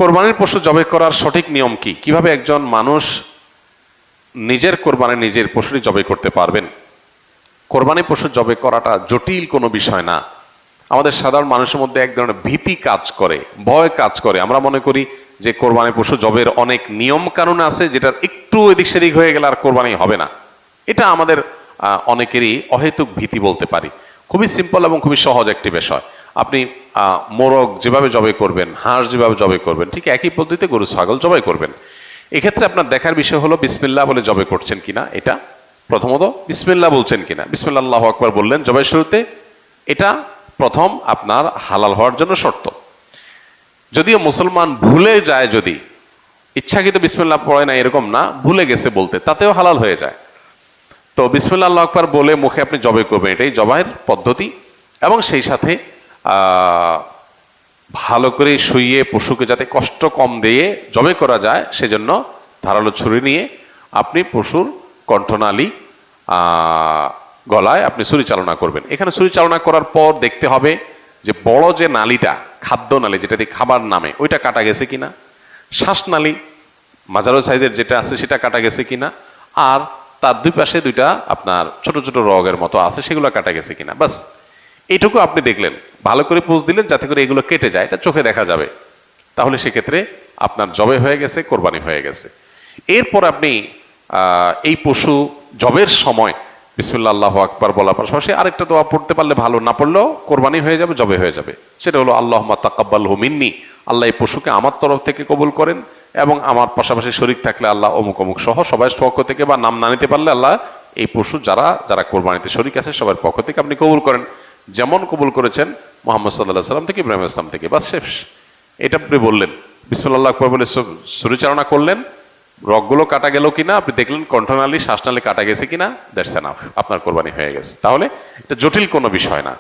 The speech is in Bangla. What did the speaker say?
কোরবানির পশু জবাই করার সঠিক নিয়ম কি? কিভাবে একজন মানুষ নিজের কোরবানি নিজের পশুটি জবাই করতে পারবেন? কোরবানি পশু জবাই করাটা জটিল কোনো বিষয় না। আমাদের সাধারণ মানুষের মধ্যে এক ধরনের ভীতি কাজ করে, ভয় কাজ করে। আমরা মনে করি যে কোরবানি পশু জবের অনেক নিয়ম কানুন আছে, যেটা একটু এদিক সেদিক হয়ে গেলে আর কোরবানি হবে না। এটা আমাদের অনেকেরই অহেতুক ভীতি বলতে পারি। খুবই সিম্পল এবং খুবই সহজ একটি বিষয়। আপনি মোরগ যেভাবে জবাই করবেন, হাঁস যেভাবে জবাই করবেন, ঠিক একই পদ্ধতিতে গরু ছাগল জবাই করবেন। এক্ষেত্রে আপনার দেখার বিষয় হলো বিসমিল্লাহ বলে জবাই করছেন কিনা। এটা প্রথমত বিসমিল্লাহ বলছেন কিনা। বিসমিল্লাহ আল্লাহু আকবার বললেন জবাই শুরুতে, এটা প্রথম আপনার হালাল হওয়ার জন্য শর্ত। যদিও মুসলমান ভুলে যায়, যদি ইচ্ছাকৃত বিসমিল্লাহ পড়ে না এরকম না, ভুলে গেছে বলতে, তাতেও হালাল হয়ে যায়। তো বিসমিল্লাহ আল্লাহু আকবার বলে মুখে আপনি জবাই করবেন, এটাই জবাইয়ের পদ্ধতি। এবং সেই সাথে ভালো করে শুইয়ে পশুকে যাতে কষ্ট কম দিয়ে জবাই করা যায়, সেজন্য ধারালো ছুরি নিয়ে আপনি পশুর কণ্ঠনালী গলায় আপনি ছুরি চালনা করবেন। এখানে ছুরি চালনা করার পর দেখতে হবে যে বড় যে নালীটা, খাদ্য নালী, যেটা দিয়ে খাবার নামে, ওইটা কাটা গেছে কিনা। শ্বাসনালী মাঝারো সাইজের যেটা আছে সেটা কাটা গেছে কিনা। আর তার দুই পাশে দুইটা আপনার ছোট ছোট রগের মতো আছে, সেগুলো কাটা গেছে কিনা। বাস এইটুকু আপনি দেখলেন, ভালো করে পোজ দিলেন যাতে করে এগুলো কেটে যায়, এটা চোখে দেখা যাবে। তাহলে সেক্ষেত্রে আপনার জবে হয়ে গেছে, কোরবানি হয়ে গেছে। এরপর আপনি এই পশু জবের সময় বিসমিল্লাহ আল্লাহু আকবার বলার পাশাপাশি আরেকটা দোয়া পড়তে পারলে ভালো, না পড়লেও কোরবানি হয়ে যাবে, জবে হয়ে যাবে। সেটা হলো আল্লাহুম্মা তাকাব্বালহু মিন্নি, আল্লাহ এই পশুকে আমার তরফ থেকে কবুল করেন, এবং আমার পাশাপাশি শরীক থাকলে আল্লাহ অমুক অমুক সহ সবাই পক্ষ থেকে, বা নাম না নিতে পারলে আল্লাহ এই পশু যারা যারা কোরবানিতে শরীক আছে সবার পক্ষ থেকে আপনি কবুল করেন, যেমন কবুল করেছেন মুহাম্মদ সাল্লাল্লাহু আলাইহি সাল্লাম থেকে ইব্রাহিম ইসলাম থেকে। বাস শেষ। এটা আপনি বললেন, বিসমিল্লাহ আল্লাহু আকবার বলে ছুরি চালনা করলেন, রগগুলো কাটা গেল কিনা আপনি দেখলেন, কণ্ঠনালী শ্বাসনালী কাটা গেছে কিনা, দ্যাটস এনাফ, আপনার কোরবানি হয়ে গেছে। তাহলে এটা জটিল কোনো বিষয় না।